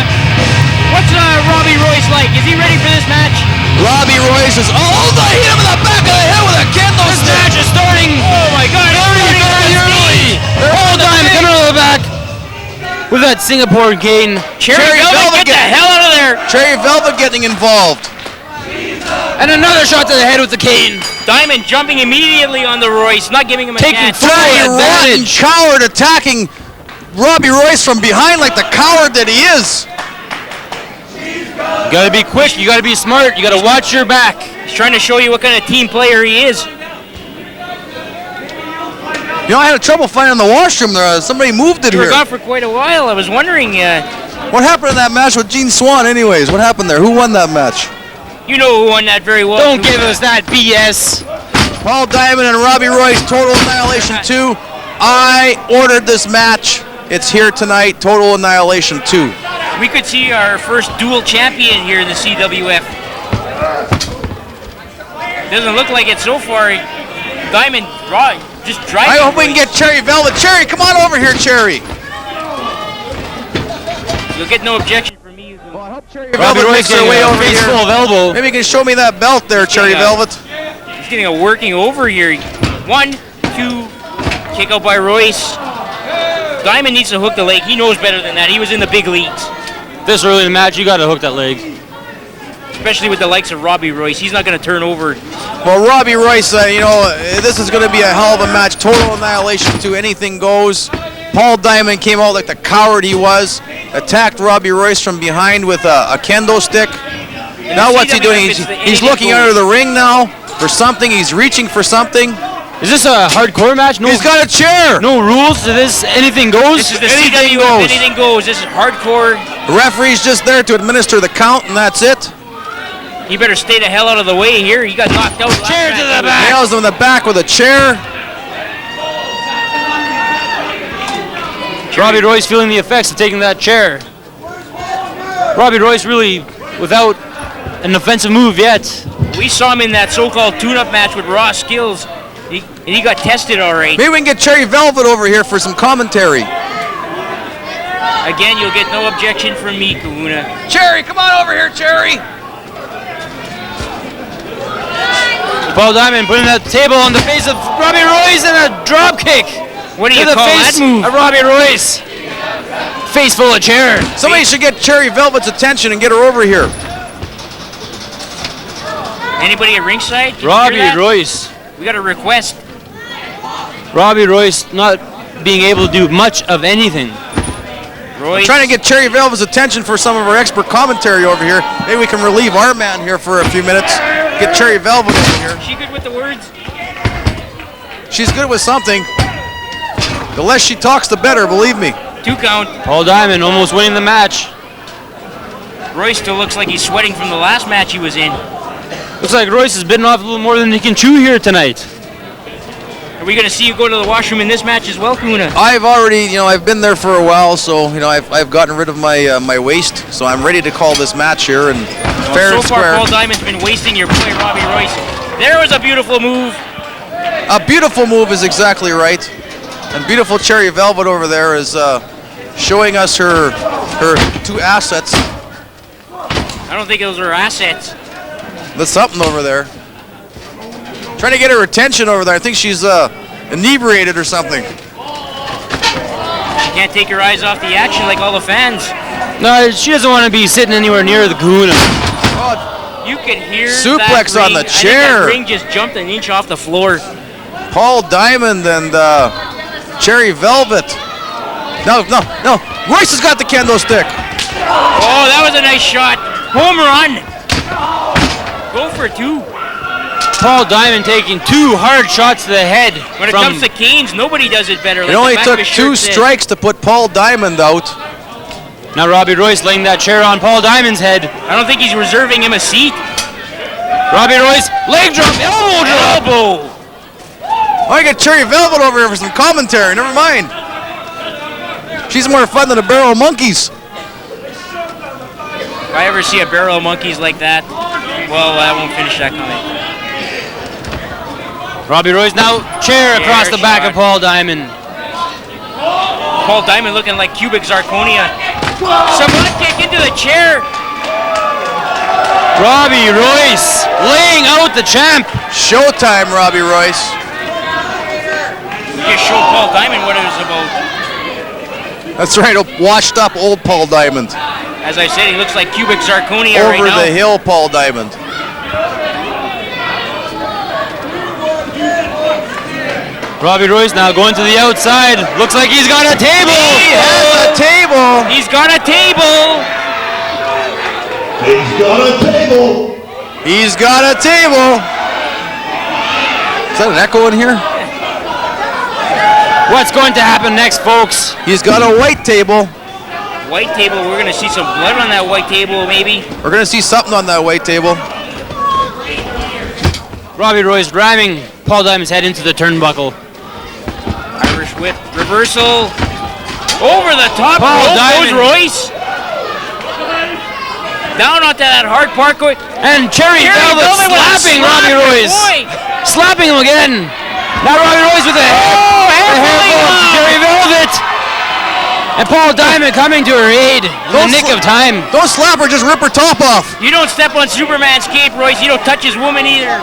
What's Robbie Royce like? Is he ready for this match? Robbie Royce is, they hit him in the back of the head with a kendo This stick. match is starting Oh my God! very early. Paul Diamond coming out of the back with that Singapore cane. Cherry Velvet, get the hell out of there! Cherry Velvet getting involved. And another shot to the head with the cane. Diamond jumping immediately on the Royce, not giving him a Taking chance. full Rotten advantage. coward attacking Robbie Royce from behind like the coward that he is. You gotta be quick, you gotta be smart, you gotta watch your back. He's trying to show you what kind of team player he is. You know, I had trouble finding the washroom there. Somebody moved it You were here. gone for quite a while. I was wondering, What happened in that match with Gene Swan anyways? What happened there? Who won that match? you know who won that very well. Don't give us that BS. Paul Diamond and Robbie Royce, Total Annihilation 2. I ordered this match. It's here tonight, Total Annihilation 2. We could see our first dual champion here in the CWF. Doesn't look like it so far. Diamond just driving. I hope we can get Cherry Velvet. Cherry, come on over here, Cherry. You'll get no objection from me. Cherry Velvet makes her way over here. Full of elbow. Maybe you can show me that belt there, Cherry Yeah. Velvet. He's getting a working over here. 1, 2, kick out by Royce. Diamond needs to hook the leg. He knows better than that. He was in the big leagues. This early in the match, you gotta hook that leg. Especially with the likes of Robbie Royce. He's not going to turn over. Well, Robbie Royce, this is going to be a hell of a match. Total Annihilation 2, anything goes. Paul Diamond came out like the coward he was, attacked Robbie Royce from behind with a kendo stick. Now what's he doing? He's looking under the ring now for something. He's reaching for something. Is this a hardcore match? No, he's got a chair. No rules to this. Anything goes. This is the CWF. Anything goes. This is hardcore. The referee's just there to administer the count, and that's it. You better stay the hell out of the way here. You got knocked out. Chair to the back. Nails him in the back with a chair. Robbie Royce feeling the effects of taking that chair. Robbie Royce really without an offensive move yet. We saw him in that so-called tune-up match with Raw Skills. He got tested all right. Maybe we can get Cherry Velvet over here for some commentary. Again, you'll get no objection from me, Kahuna. Cherry, come on over here, Cherry. Paul Diamond putting that table on the face of Robbie Royce and a drop kick. What do you call that move? Robbie Royce. Face full of chair. Somebody should get Cherry Velvet's attention and get her over here. Anybody at ringside? Robbie Royce. We got a request. Robbie Royce not being able to do much of anything. We're trying to get Cherry Velvet's attention for some of our expert commentary over here. Maybe we can relieve our man here for a few minutes. Get Cherry Velvet over here. Is she good with the words? She's good with something. The less she talks, the better, believe me. 2 count. Paul Diamond almost winning the match. Royce still looks like he's sweating from the last match he was in. Looks like Royce has bitten off a little more than he can chew here tonight. Are we going to see you go to the washroom in this match as well, Kuna? I've already, I've been there for a while, so, I've gotten rid of my my waist, so I'm ready to call this match here, and fair and so far, square. Paul Diamond's been wasting your boy, Robbie Royce. There was a beautiful move. A beautiful move is exactly right. And beautiful Cherry Velvet over there is showing us her 2 assets. I don't think those are assets. There's something over there. Trying to get her attention over there. I think she's inebriated or something. She can't take her eyes off the action like all the fans. No, she doesn't want to be sitting anywhere near the Kahuna. You can hear suplex that on the ring. chair. I think that ring just jumped an inch off the floor. Paul Diamond and Cherry Velvet. No. Royce has got the kendo stick. Oh, that was a nice shot. Home run. Go for 2. Paul Diamond taking 2 hard shots to the head. When it comes to canes, nobody does it better. It only took 2 strikes to put Paul Diamond out. Now Robbie Royce laying that chair on Paul Diamond's head. I don't think he's reserving him a seat. Robbie Royce, leg drop, elbow. I get Cherry Velvet over here for some commentary. Never mind. She's more fun than a barrel of monkeys. If I ever see a barrel of monkeys like that, well, I won't finish that comment. Robbie Royce now chair across the back of Paul Diamond. Paul Diamond looking like cubic zirconia. Someone kick into the chair. Robbie Royce laying out the champ. Showtime, Robbie Royce. You just showed Paul Diamond what it was about. That's right, washed up old Paul Diamond. As I said, he looks like cubic zirconia right now. Over the hill, Paul Diamond. Robbie Royce now going to the outside. Looks like he's got a table. He has a table. He's got a table. He's got a table. He's got a table. Is that an echo in here? What's going to happen next, folks? He's got a white table. White table, we're going to see some blood on that white table, maybe. We're going to see something on that white table. Robbie Royce ramming Paul Diamond's head into the turnbuckle. Irish whip, reversal. Over the top Paul rope Diamond. goes Royce. Down onto that hard parkour. And Cherry Velvet slapping Robbie Royce. Slapping him again. Now Robbie Royce with a handful of Cherry Velvet. And Paul Diamond coming to her aid in the nick of time. Don't slap her, just rip her top off. You don't step on Superman's cape, Royce. You don't touch his woman either.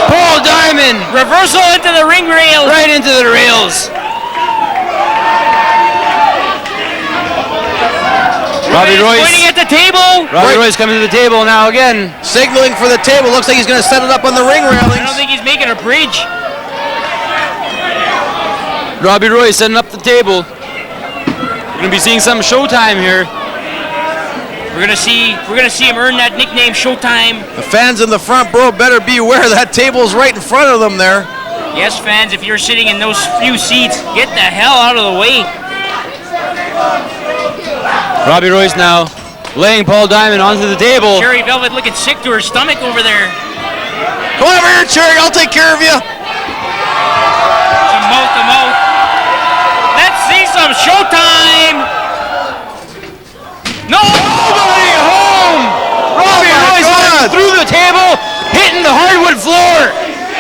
Paul Diamond. Reversal into the ring rails. Right into the rails. Robbie Royce pointing at the table. Robbie Royce coming to the table now again. Signaling for the table. Looks like he's going to set it up on the ring railing. I don't think he's making a bridge. Robbie Royce setting up the table. We're gonna be seeing some Showtime here. We're gonna see him earn that nickname, Showtime. The fans in the front, bro, better be aware that table's right in front of them there. Yes, fans, if you're sitting in those few seats, get the hell out of the way. Robbie Royce now laying Paul Diamond onto the table. Cherry Velvet looking sick to her stomach over there. Come over here, Cherry, I'll take care of you. Some mouth to mouth. Let's see some Showtime. No! Nobody home! Robbie Royce went through the table, hitting the hardwood floor.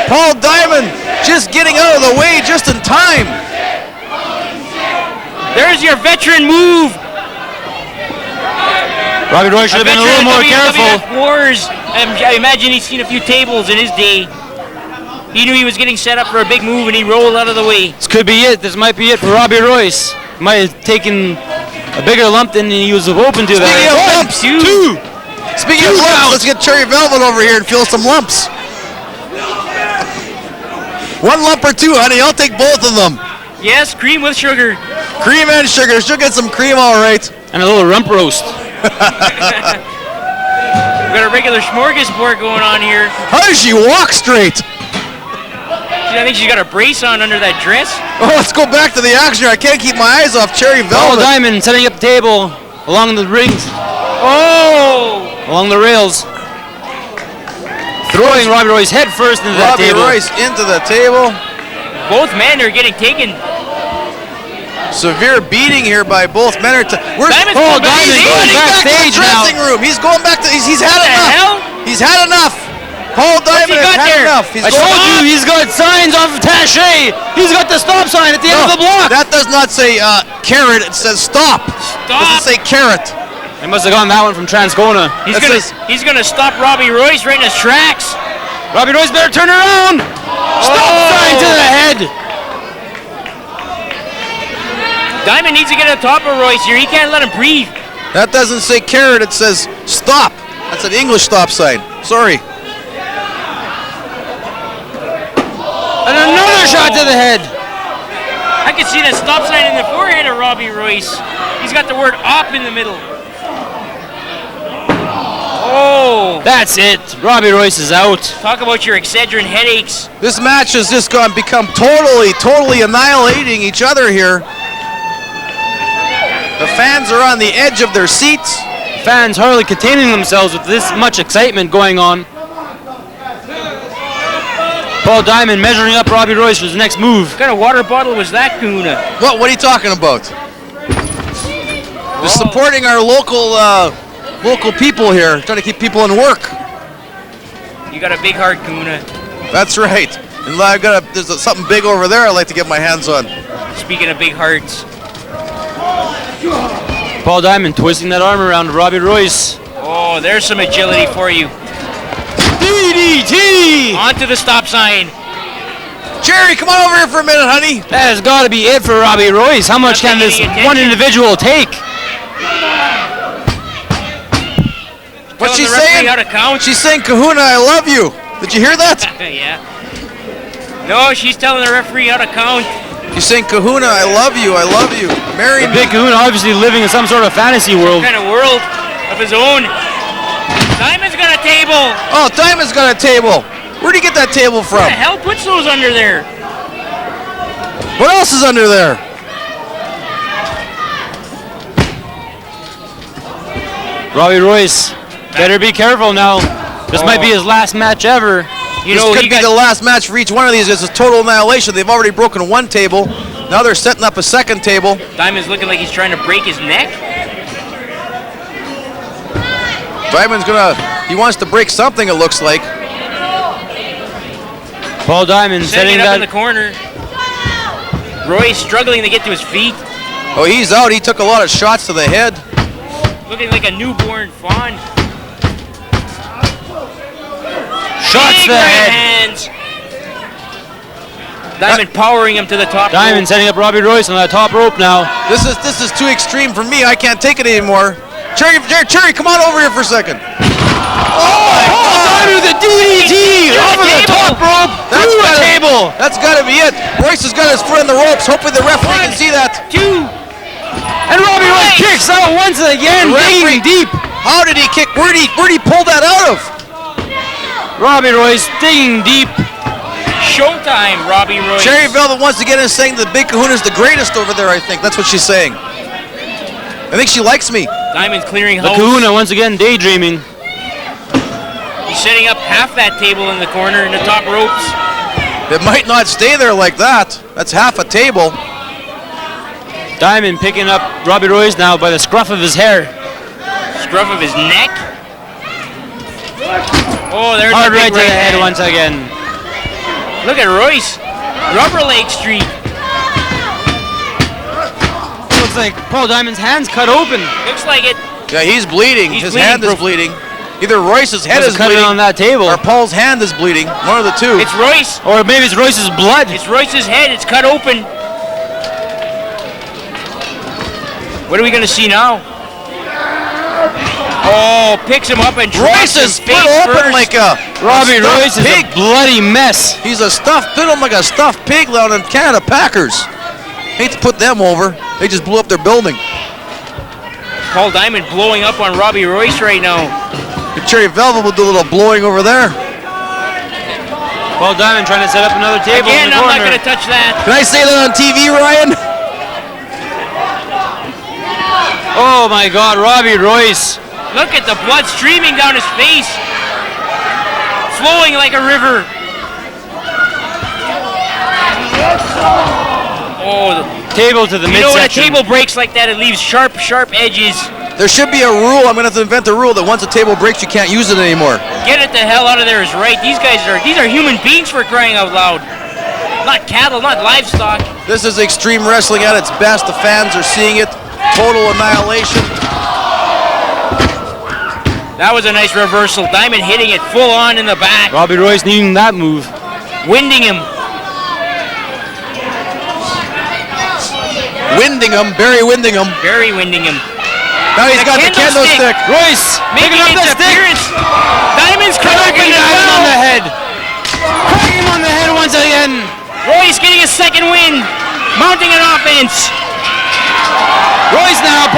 Paul Diamond just getting out of the way just in time. There's your veteran move. Robbie Royce should have been a little more careful. Wars. I imagine he's seen a few tables in his day. He knew he was getting set up for a big move and he rolled out of the way. This could be it. This might be it for Robbie Royce. Might have taken a bigger lump than he was open to. Speaking of lumps, two. Speaking of lumps, let's get Cherry Velvet over here and feel some lumps. One lump or two, honey. I'll take both of them. Yes, cream with sugar. Cream and sugar. She'll get some cream, all right. And a little rump roast. We've got a regular smorgasbord going on here. How does she walk straight? I think she's got a brace on under that dress. Oh, let's go back to the action. I can't keep my eyes off Cherry Paul Velvet. Diamond setting up the table along the rings. Oh! Along the rails. Throwing Robbie Royce head first into that Robbie table. Royce into the table. Both men are getting taken. Severe beating here by both men. Where's Diamond's Paul going Diamond? He's backstage. going back to the Backstage now. dressing room. He's going back to. He's had What the enough. hell? He's had enough. Paul Diamond got has had there? enough. He's I going. told you he's got signs off of Taché. He's got the stop sign at the end of the block. That does not say carrot. It says stop. It doesn't say carrot. He must have gotten that one from Transcona. He's gonna stop Robbie Royce right in his tracks. Robbie Royce better turn around. Stop sign to the head. Diamond needs to get on top of Royce here. He can't let him breathe. That doesn't say carrot. It says stop. That's an English stop sign. Sorry. And another shot to the head. I can see that stop sign in the forehead of Robbie Royce. He's got the word op in the middle. Oh! That's it. Robbie Royce is out. Talk about your Excedrin headaches. This match has just become totally annihilating each other here. The fans are on the edge of their seats. Fans hardly containing themselves with this much excitement going on. Paul Diamond measuring up Robbie Royce for his next move. What kind of water bottle was that, Kahuna? What are you talking about? Just supporting our local people here, trying to keep people in work. You got a big heart, Kahuna. That's right. And there's something big over there I'd like to get my hands on. Speaking of big hearts. Paul Diamond twisting that arm around Robbie Royce. Oh, there's some agility for you. DDT! Onto the stop sign. Jerry, come on over here for a minute, honey. That has got to be it for Robbie Royce. How much can this one individual take? What's she Telling the referee saying? how to count. She's saying, Kahuna, I love you. Did you hear that? Yeah. No, she's telling the referee how to count. She's saying, Kahuna, I love you. I love you. Marry me. Big Kahuna obviously living in some sort of fantasy world. What kind of world of his own. Diamond's got a table. Oh, Diamond's got a table. Where'd he get that table from? Who the hell puts those under there? What else is under there? Robbie Royce, better be careful now. This might be his last match ever. You This know, could be the last match for each one of these. It's a total annihilation. They've already broken one table. Now they're setting up a second table. Diamond's looking like he's trying to break his neck. Diamond's he wants to break something, it looks like. Paul Diamond Setting setting it up that. in the corner. Royce struggling to get to his feet. Oh, he's out. He took a lot of shots to the head. Looking like a newborn fawn. Shots to Big the right head. hands. Diamond powering him to the top. Diamond rope. setting up Robbie Royce on that top rope now. This is too extreme for me. I can't take it anymore. Cherry, come on over here for a second. Paul Diamond with a DDT off of the top rope through the table. table. That's got to be it. Royce has got his foot in the ropes. Hopefully the referee can see that. 2. And Robbie Royce kicks out once again, digging deep. How did he kick? Where'd he pull that out of? Robbie Royce digging deep. Showtime, Robbie Royce. Cherry Velvet once again is saying the Big Kahuna's the greatest over there, I think. That's what she's saying. I think she likes me. Diamond's clearing The house. Kahuna once again daydreaming. He's setting up half that table in the corner in the top ropes. It might not stay there like that. That's half a table. Diamond picking up Robbie Royce now by the scruff of his hair. Scruff of his neck. Oh, there's Hard a big right to the head hand. once again. Look at Royce. Rubber Leg Street. Looks like Paul Diamond's hand's cut open. Looks like it. Yeah, he's bleeding. He's His bleeding, hand is bleeding. Either Royce's head is Cut it bleeding on that table. or Paul's hand is bleeding. One of the two. It's Royce. Or maybe it's Royce's blood. It's Royce's head. It's cut open. What are we going to see now? Oh, picks him up and Royce is split open like a Robbie stuffed Royce is pig. a bloody mess. He's a stuffed, bit him like a stuffed pig down in Canada Packers. Hate to put them over. They just blew up their building. Paul Diamond blowing up on Robbie Royce right now. Cherry Velvet will do a little blowing over there. Paul Diamond trying to set up another table Again, in the I'm corner. not going to touch that. Can I say that on TV, Ryan? Oh my God, Robbie Royce. Look at the blood streaming down his face. Flowing like a river. Oh, Table to the you know when a midsection. table breaks like that, it leaves sharp, sharp edges. There should be a rule. I'm going to have to invent a rule that once a table breaks, you can't use it anymore. Get it the hell out of there is right. These are human beings for crying out loud. Not cattle, not livestock. This is extreme wrestling at its best. The fans are seeing it. Total annihilation. That was a nice reversal. Diamond hitting it full on in the back. Robbie Royce needing that move. Winding him. Winding him, Barry winding him. Very winding him. Now he's got the kendo stick. Royce Making picking up the stick. interference. Diamond's cracking Cracking it Diamond on the well. head. Cracking him on the head once again. Royce getting a second win. Mounting an offense. Royce now,